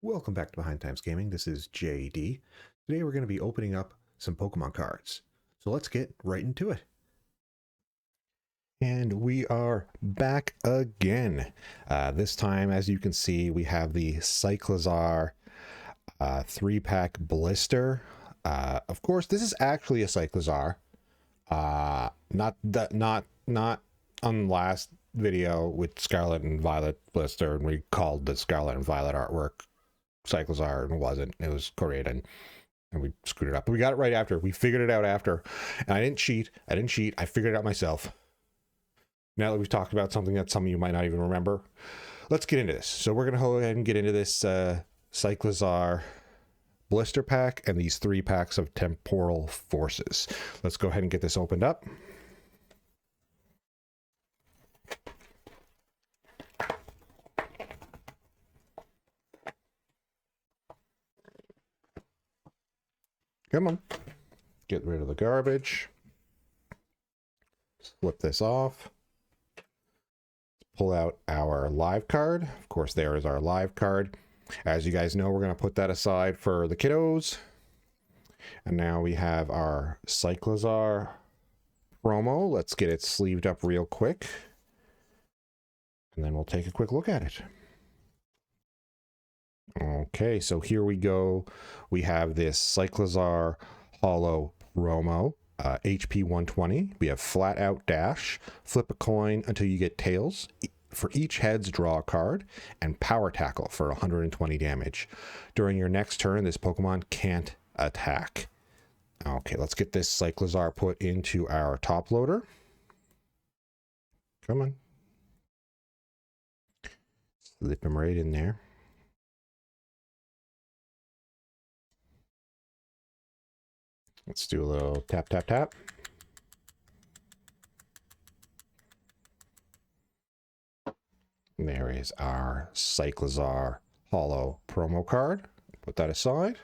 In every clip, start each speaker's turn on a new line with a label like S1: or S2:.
S1: Welcome back to Behind Times Gaming. This is JD. Today we're going to be opening up some Pokemon cards. So let's get right into it. And we are back again. This time, as you can see, we have the Cyclizar 3-pack Blister. Of course, this is actually a Cyclizar. Not on the last video with Scarlet and Violet Blister, and we called the Scarlet and Violet artwork Cyclizar, and it wasn't. It was Korean, and we screwed it up. But we got it right after. We figured it out after. And I didn't cheat. I figured it out myself. Now that we've talked about something that some of you might not even remember, let's get into this. So we're going to go ahead and get into this Cyclizar Blister pack and these 3 packs of Temporal Forces. Let's go ahead and get this opened up. Come on. Get rid of the garbage. Flip this off. Pull out our live card. Of course, there is our live card. As you guys know, we're going to put that aside for the kiddos. And now we have our Cyclizar promo. Let's get it sleeved up real quick. And then we'll take a quick look at it. Okay, so here we go. We have this Cyclizar Holo promo, HP 120. We have Flat Out Dash, flip a coin until you get tails. For each heads, draw a card, and Power Tackle for 120 damage. During your next turn, this Pokemon can't attack. Okay, let's get this Cyclizar put into our top loader. Come on. Slip him right in there. Let's do a little tap, tap, tap. And there is our Cyclizar Holo promo card. Put that aside.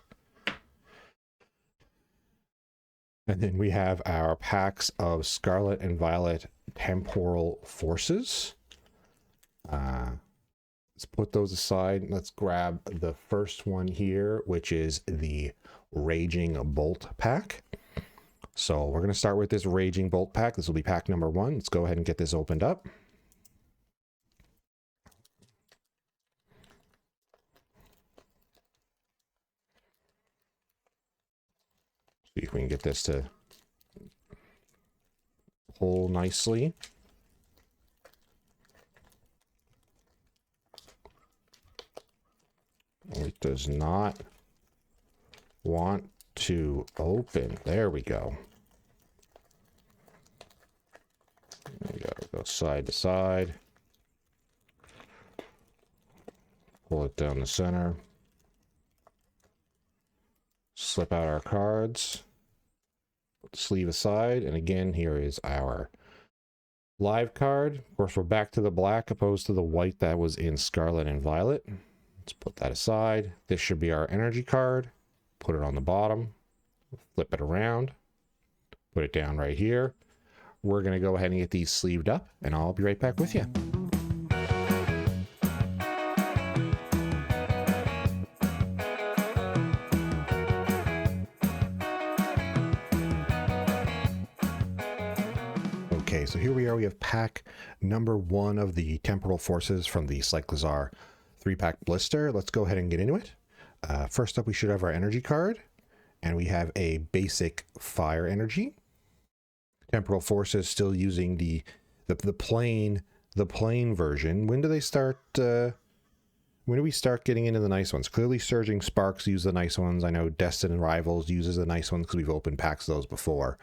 S1: And then we have our packs of Scarlet and Violet Temporal Forces. Let's put those aside. Let's grab the first one here, which is the Raging Bolt pack. So we're going to start with this Raging Bolt pack. This will be pack number 1. Let's go ahead and get this opened up. See if we can get this to pull nicely. It does not want to open. There we go. We gotta go side to side. Pull it down the center. Slip out our cards. Put the sleeve aside. And again, here is our live card. Of course, we're back to the black opposed to the white that was in Scarlet and Violet. Let's put that aside. This should be our energy card. Put it on the bottom. Flip it around. Put it down right here. We're going to go ahead and get these sleeved up, and I'll be right back with you. Okay, so here we are. We have pack number 1 of the Temporal Forces from the Cyclizar 3-pack Blister. Let's go ahead and get into it. First up, we should have our energy card, and we have a basic fire energy. Temporal Forces still using the plain version. When do they start? When do we start getting into the nice ones? Clearly, Surging Sparks use the nice ones. I know Destined Rivals uses the nice ones because we've opened packs of those before.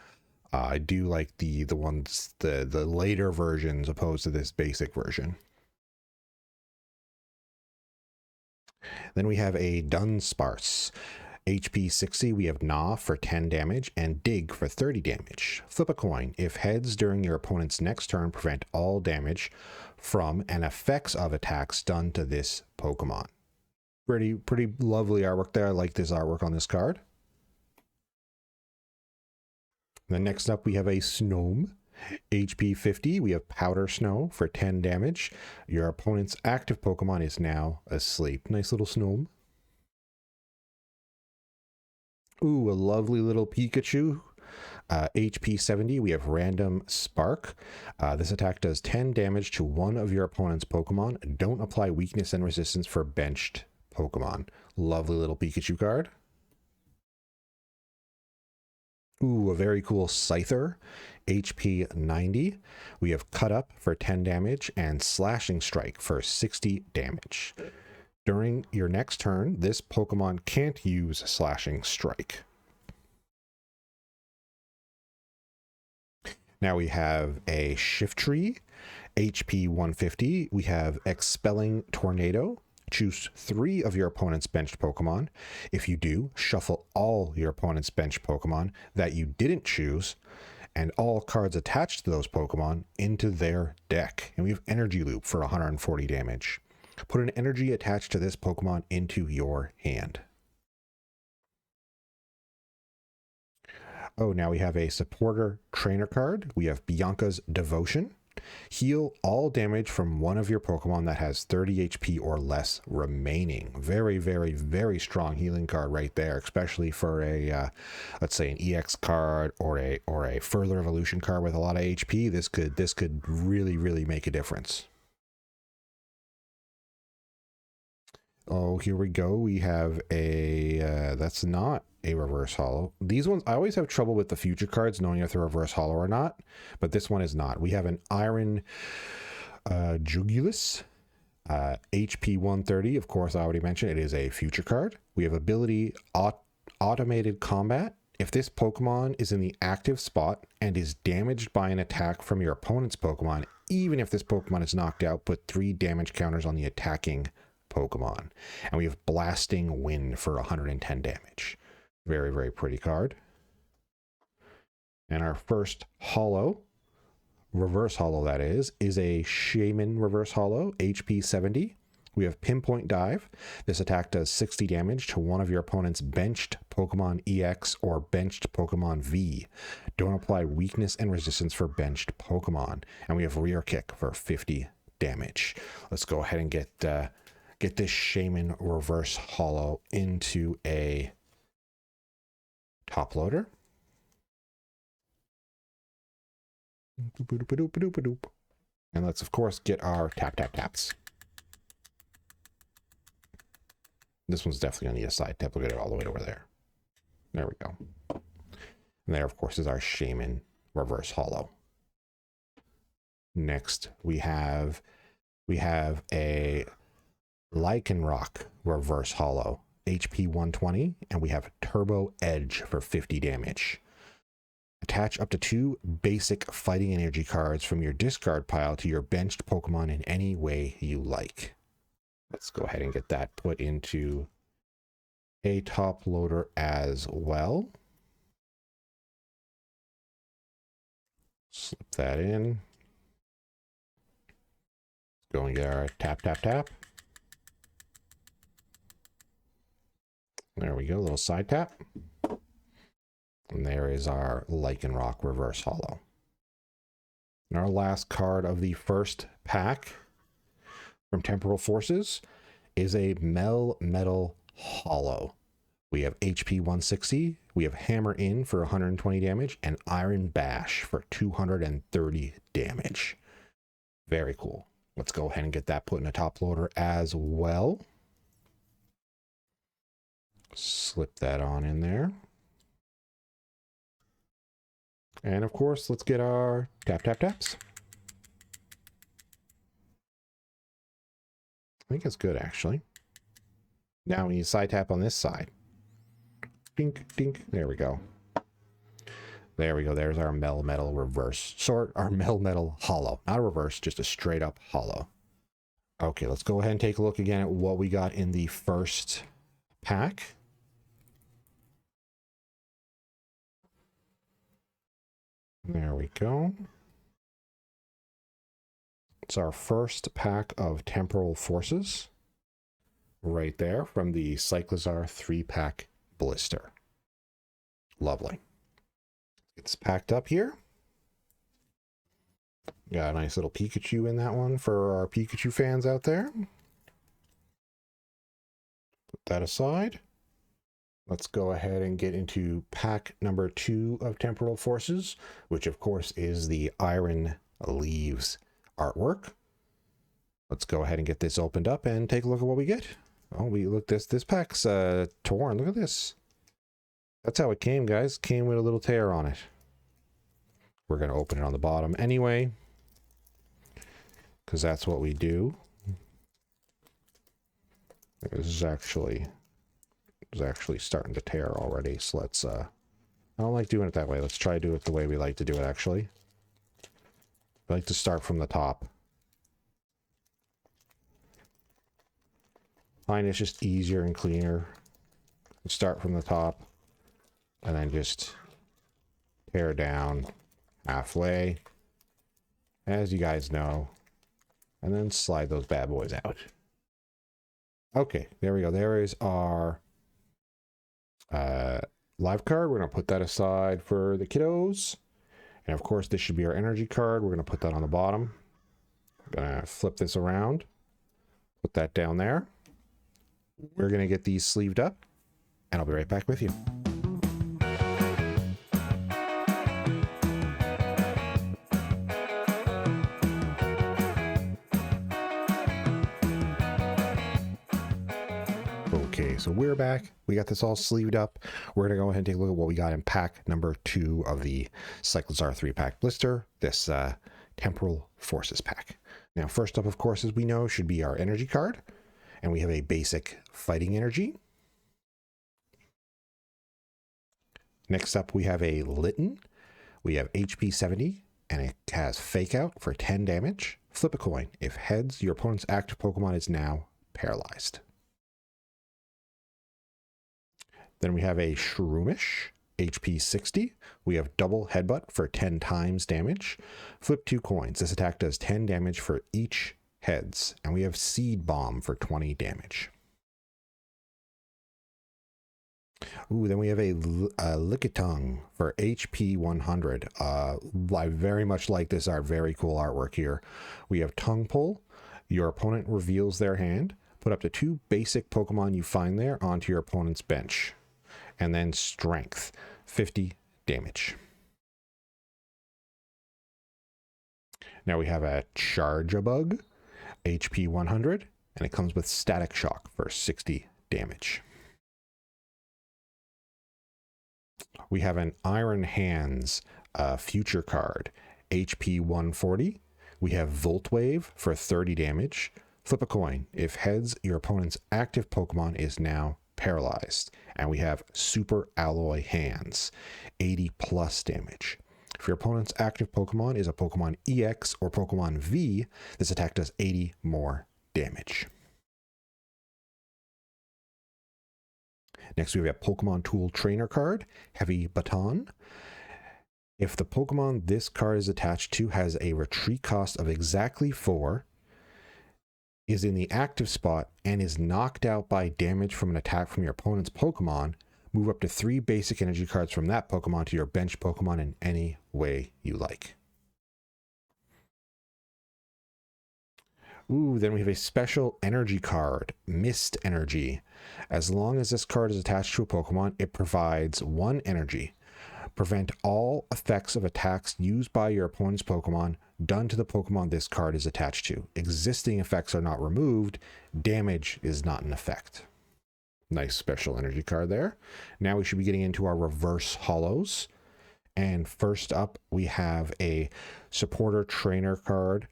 S1: I do like the ones the later versions opposed to this basic version. Then we have a Dunsparce. HP 60, we have Gnaw for 10 damage and Dig for 30 damage. Flip a coin. If heads during your opponent's next turn, prevent all damage from and effects of attacks done to this Pokemon. Pretty lovely artwork there. I like this artwork on this card. Then next up we have a Snom. HP 50, we have Powder Snow for 10 damage. Your opponent's active Pokemon is now asleep. Nice little Snom. Ooh, a lovely little Pikachu. HP 70, we have Random Spark. This attack does 10 damage to one of your opponent's Pokemon. Don't apply weakness and resistance for benched Pokemon. Lovely little Pikachu card. Ooh, a very cool Scyther. HP 90. We have Cut Up for 10 damage and Slashing Strike for 60 damage. During your next turn, this Pokemon can't use Slashing Strike. Now we have a Shiftry, HP 150. We have Expelling Tornado. Choose 3 of your opponent's benched Pokemon. If you do, shuffle all your opponent's benched Pokemon that you didn't choose and all cards attached to those Pokemon into their deck. And we have Energy Loop for 140 damage. Put an energy attached to this Pokemon into your hand. Oh, now we have a supporter trainer card. We have Bianca's Devotion. Heal all damage from one of your Pokemon that has 30 HP or less remaining. Very, very, very strong healing card right there, especially for a, let's say an EX card or a further evolution card with a lot of HP. This could really, really make a difference. Oh, here we go. We have a, that's not a reverse holo. These ones, I always have trouble with the future cards knowing if they're reverse holo or not, but this one is not. We have an Iron Jugulus, HP 130. Of course, I already mentioned it is a future card. We have ability Automated Combat. If this Pokemon is in the active spot and is damaged by an attack from your opponent's Pokemon, even if this Pokemon is knocked out, put 3 damage counters on the attacking Pokemon. And we have Blasting Wind for 110 damage. Very, very pretty card. And our first holo, reverse holo that is a Shaman reverse holo, HP 70. We have Pinpoint Dive. This attack does 60 damage to one of your opponent's benched Pokemon EX or benched Pokemon V. Don't apply weakness and resistance for benched Pokemon. And we have Rear Kick for 50 damage. Let's go ahead and get this Shaman reverse holo into a top loader. And let's of course get our taps. This one's definitely gonna need a side tap. We'll get it all the way over there. There we go. And there of course is our Shaman reverse holo. Next we have a Lycanroc reverse holo, HP 120, and we have Turbo Edge for 50 damage. Attach up to 2 basic fighting energy cards from your discard pile to your benched Pokemon in any way you like. Let's go ahead and get that put into a top loader as well. Slip that in. Let's go and get our tap. There we go, little side tap. And there is our Lycanroc reverse holo. And our last card of the first pack from Temporal Forces is a Melmetal holo. We have HP 160, we have Hammer In for 120 damage, and Iron Bash for 230 damage. Very cool. Let's go ahead and get that put in a top loader as well. Slip that on in there. And of course, let's get our taps. I think it's good, actually. Now we need side tap on this side. Dink, dink. There we go. There we go. There's our Melmetal reverse. Our Melmetal holo. Not a reverse, just a straight up holo. Okay, let's go ahead and take a look again at what we got in the first pack. There we go. It's our first pack of Temporal Forces. Right there from the Cyclizar 3-pack blister. Lovely. It's packed up here. Got a nice little Pikachu in that one for our Pikachu fans out there. Put that aside. Let's go ahead and get into pack number 2 of Temporal Forces, which of course is the Iron Leaves artwork. Let's go ahead and get this opened up and take a look at what we get. Oh, this pack's torn. Look at this. That's how it came, guys. Came with a little tear on it. We're going to open it on the bottom anyway, because that's what we do. This is actually starting to tear already, so let's I don't like doing it that way. Let's try to do it the way we like to do it, actually. I like to start from the top. Find it's just easier and cleaner. Start from the top and then just tear down halfway, as you guys know, and then slide those bad boys out. Okay, there we go. There is our live card. We're going to put that aside for the kiddos. And of course, this should be our energy card. We're going to put that on the bottom. I'm going to flip this around, put that down there. We're going to get these sleeved up, and I'll be right back with you. Okay, so we're back. We got this all sleeved up. We're going to go ahead and take a look at what we got in pack number 2 of the Cyclizar 3-pack blister, this Temporal Forces pack. Now, first up, of course, as we know, should be our energy card. And we have a basic fighting energy. Next up, we have a Litten. We have HP 70, and it has Fake Out for 10 damage. Flip a coin. If heads, your opponent's active Pokemon is now paralyzed. Then we have a Shroomish, HP 60. We have double headbutt for 10 times damage. Flip 2 coins. This attack does 10 damage for each heads. And we have Seed Bomb for 20 damage. Ooh, then we have a Lickitung for HP 100. I very much like this art. Very cool artwork here. We have Tongue Pull. Your opponent reveals their hand. Put up to 2 basic Pokemon you find there onto your opponent's bench. And then Strength, 50 damage. Now we have a Charjabug, HP 100, and it comes with Static Shock for 60 damage. We have an Iron Hands future card, HP 140. We have Volt Wave for 30 damage. Flip a coin. If heads, your opponent's active Pokemon is now paralyzed. And we have Super Alloy Hands, 80 plus damage. If your opponent's active Pokemon is a Pokemon EX or Pokemon V, this attack does 80 more damage. Next, we have a Pokemon Tool Trainer card, Heavy Baton. If the Pokemon this card is attached to has a retreat cost of exactly 4, is in the active spot, and is knocked out by damage from an attack from your opponent's Pokemon, move up to 3 basic energy cards from that Pokemon to your bench Pokemon in any way you like. Ooh, then we have a special energy card, Mist Energy. As long as this card is attached to a Pokemon, it provides 1 energy. Prevent all effects of attacks used by your opponent's Pokemon done to the Pokemon this card is attached to. Existing effects are not removed. Damage is not an effect. Nice special energy card there. Now we should be getting into our reverse holos. And first up, we have a supporter trainer card,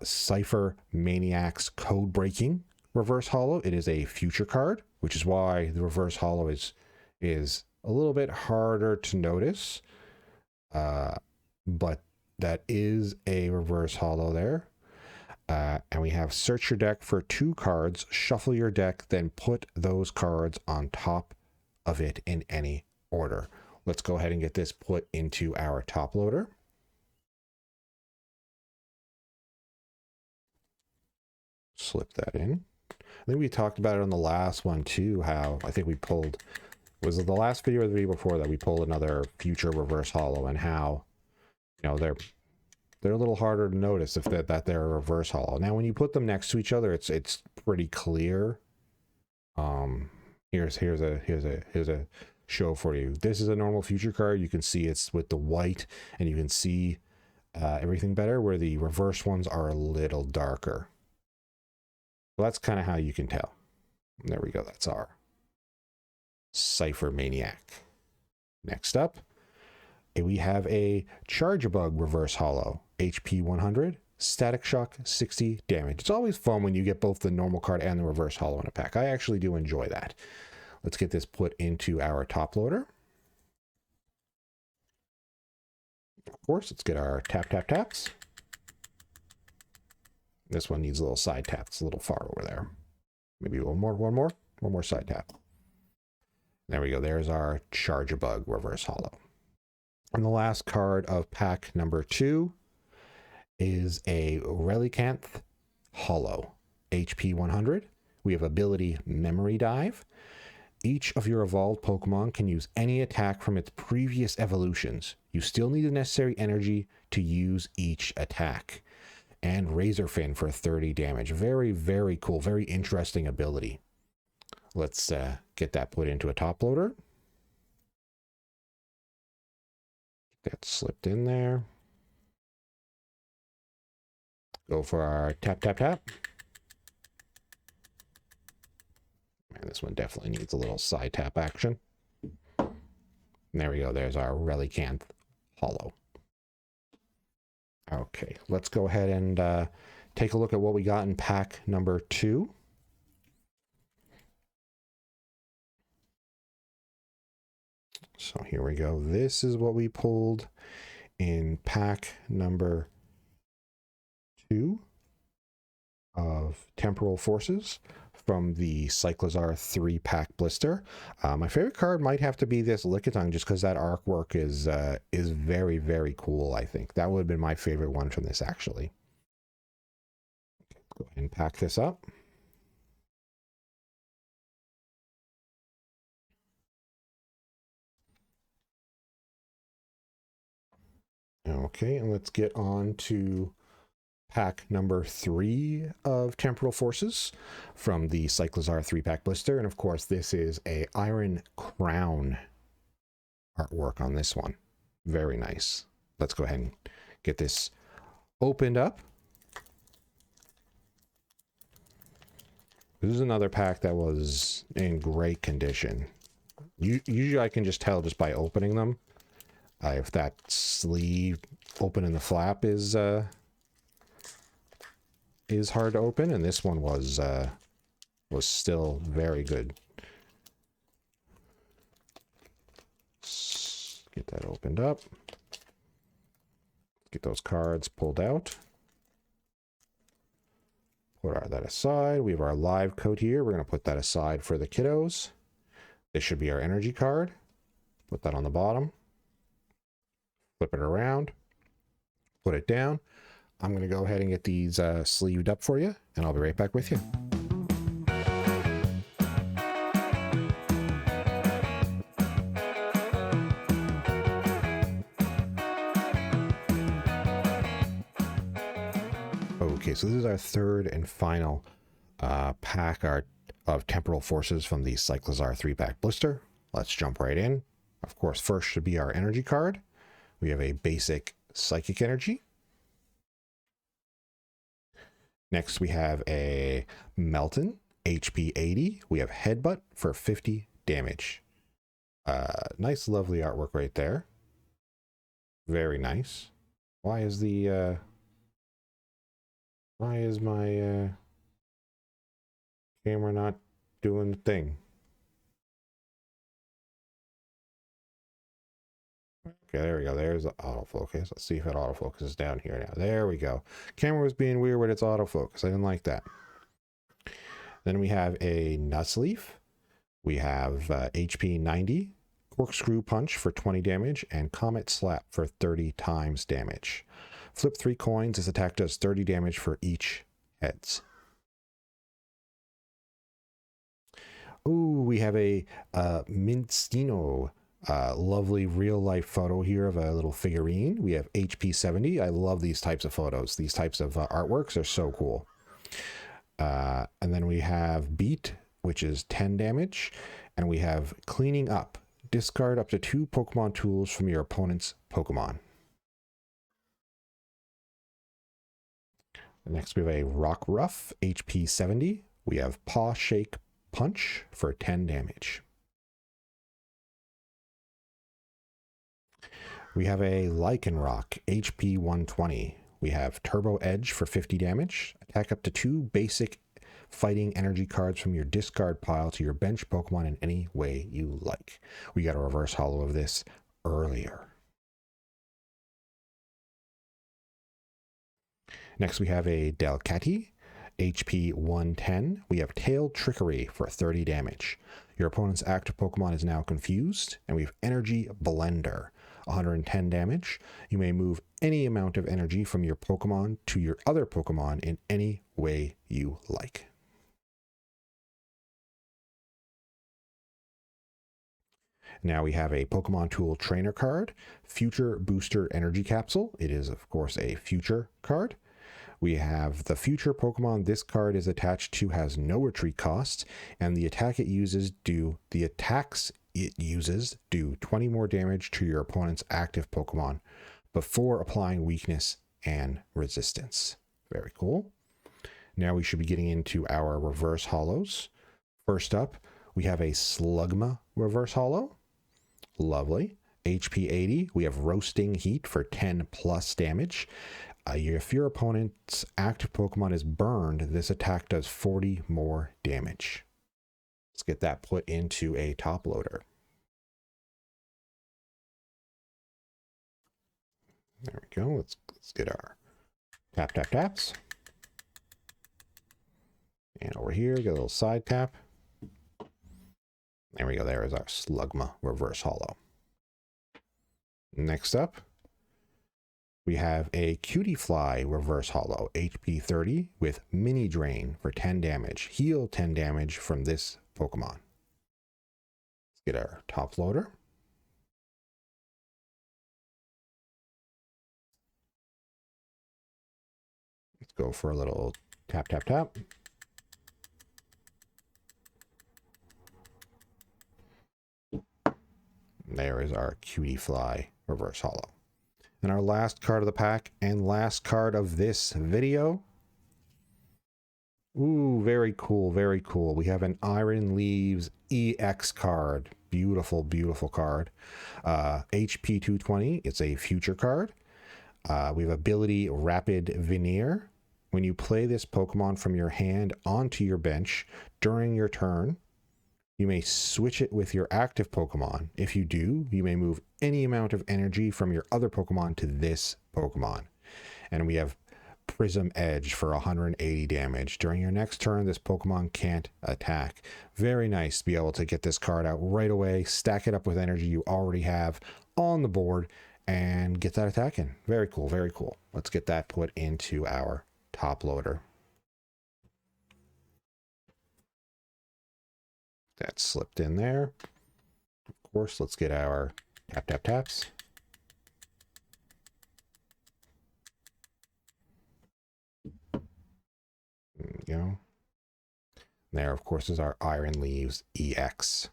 S1: Cypher Maniac's Code Breaking reverse holo. It is a future card, which is why the reverse holo is a little bit harder to notice. But that is a reverse holo there. And we have search your deck for 2 cards, shuffle your deck, then put those cards on top of it in any order. Let's go ahead and get this put into our top loader. Slip that in. I think we talked about it on the last one too, how I think we pulled, was it the last video or the video before that, we pulled another future reverse holo, and how, you know, they're a little harder to notice if that they're a reverse holo. Now, when you put them next to each other, it's pretty clear. Here's a show for you. This is a normal future card. You can see it's with the white, and you can see everything better, where the reverse ones are a little darker. So that's kind of how you can tell. There we go. That's our Cypher Maniac. Next up, we have a Charjabug Reverse Holo, HP 100, Static Shock 60 damage. It's always fun when you get both the normal card and the reverse holo in a pack. I actually do enjoy that. Let's get this put into our top loader. Of course, let's get our taps. This one needs a little side tap. It's a little far over there. Maybe one more side tap. There we go. There's our Charjabug Reverse Holo. And the last card of pack number 2 is a Relicanth Holo, HP 100. We have ability Memory Dive. Each of your evolved Pokemon can use any attack from its previous evolutions. You still need the necessary energy to use each attack. And Razor Fin for 30 damage. Very, very cool. Very interesting ability. Let's get that put into a top loader. That slipped in there. Go for our tap. Man, this one definitely needs a little side tap action. And there we go. There's our Relicanth Holo. Okay, let's go ahead and take a look at what we got in pack number 2. So here we go. This is what we pulled in pack number 2 of Temporal Forces from the Cyclizar 3-pack blister. My favorite card might have to be this Lickitung, just because that artwork is very, very cool, I think. That would have been my favorite one from this, actually. Okay, go ahead and pack this up. Okay, and let's get on to pack number 3 of Temporal Forces from the Cyclizar 3-pack blister. And of course, this is a Iron Crown artwork on this one. Very nice. Let's go ahead and get this opened up. This is another pack that was in great condition. Usually I can just tell just by opening them if that sleeve opening the flap is hard to open, and this one was still very good. Let's get that opened up. Get those cards pulled out. Put that aside. We have our live coat here. We're going to put that aside for the kiddos. This should be our energy card. Put that on the bottom. Flip it around. Put it down. I'm going to go ahead and get these sleeved up for you, and I'll be right back with you. Okay, so this is our third and final pack of Temporal Forces from the Cyclizar 3-pack blister. Let's jump right in. Of course, first should be our energy card. We have a basic Psychic Energy. Next, we have a Melton, HP 80. We have Headbutt for 50 damage. Nice, lovely artwork right there. Very nice. Why is my camera not doing the thing? Okay, there we go. There's the autofocus. Let's see if it autofocuses down here now. There we go. Camera was being weird with its autofocus. I didn't like that. Then we have a Nutsleaf. We have HP 90, Corkscrew Punch for 20 damage, and Comet Slap for 30 times damage. Flip 3 coins. This attack does 30 damage for each heads. Ooh, we have a Minstino. Lovely real life photo here of a little figurine. We have HP 70. I love these types of photos. These types of artworks are so cool. And then we have Beat which is 10 damage. And we have Cleaning Up. Discard up to 2 Pokemon tools from your opponent's Pokemon. Next we have a Rock Ruff, HP 70. We have Paw Shake Punch for 10 damage. We have a Lycanroc, HP 120. We have Turbo Edge for 50 damage. Attack up to 2 basic fighting energy cards from your discard pile to your bench Pokemon in any way you like. We got a reverse holo of this earlier. Next we have a Delcatty, HP 110. We have Tail Trickery for 30 damage. Your opponent's active Pokemon is now confused, and we have Energy Blender, 110 damage. You may move any amount of energy from your Pokemon to your other Pokemon in any way you like. Now we have a Pokemon Tool Trainer card, Future Booster Energy Capsule. It is, of course, a future card. We have the future Pokemon this card is attached to has no retreat cost, and the attacks it uses do 20 more damage to your opponent's active Pokemon before applying weakness and resistance. Very cool. Now we should be getting into our reverse holos. First up, we have a Slugma reverse holo. Lovely. HP 80. We have Roasting Heat for 10 plus damage. If your opponent's active Pokemon is burned, this attack does 40 more damage. Let's get that put into a top loader. There we go. Let's get our taps. And over here, get a little side tap. There we go. There is our Slugma reverse holo. Next up, we have a Cutiefly reverse holo, HP 30 with Mini Drain for 10 damage. Heal 10 damage from this Pokemon. Let's get our top loader. Let's go for a little tap. There is our Cutiefly reverse holo. And our last card of the pack and last card of this video. Ooh, very cool, very cool. We have an Iron Leaves EX card. Beautiful, beautiful card. HP 220, it's a future card. We have ability Rapid Veneer. When you play this Pokemon from your hand onto your bench during your turn, you may switch it with your active Pokemon. If you do, you may move any amount of energy from your other Pokemon to this Pokemon. And we have Prism Edge for 180 damage. During your next turn, this Pokemon can't attack. Very nice to be able to get this card out right away, stack it up with energy you already have on the board, and get that attack in. Very cool, very cool. Let's get that put into our top loader. That slipped in there. Of course, let's get our taps. There we go. There, of course, is our Iron Leaves EX.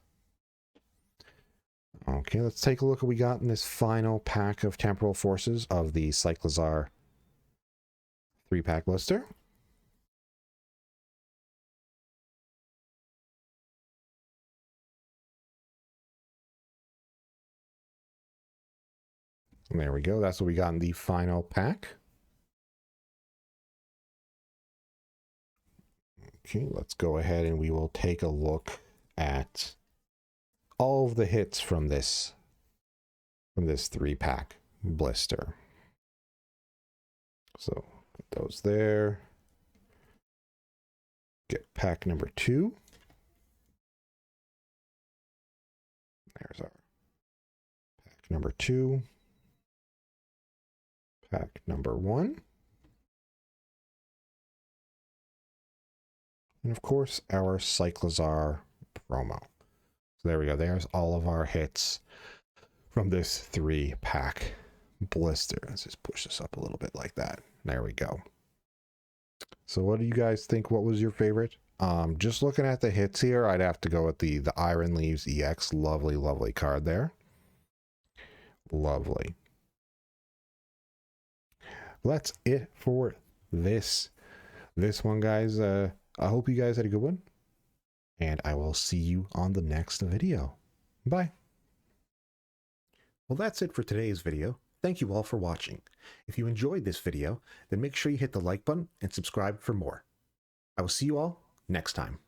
S1: Okay, let's take a look at what we got in this final pack of Temporal Forces of the Cyclizar 3-pack blister. And there we go. That's what we got in the final pack. Okay, let's go ahead and we will take a look at all of the hits from this 3-pack blister. So put those there. Get pack number 2. There's our pack number 2. Pack number 1. And of course, our Cyclizar promo. So there we go. There's all of our hits from this 3-pack blister. Let's just push this up a little bit like that. There we go. So what do you guys think? What was your favorite Just looking at the hits here, I'd have to go with the Iron Leaves EX. Lovely, lovely card there. Lovely. That's it for this one, guys. I hope you guys had a good one, and I will see you on the next video. Bye. Well, that's it for today's video. Thank you all for watching. If you enjoyed this video, then make sure you hit the like button and subscribe for more. I will see you all next time.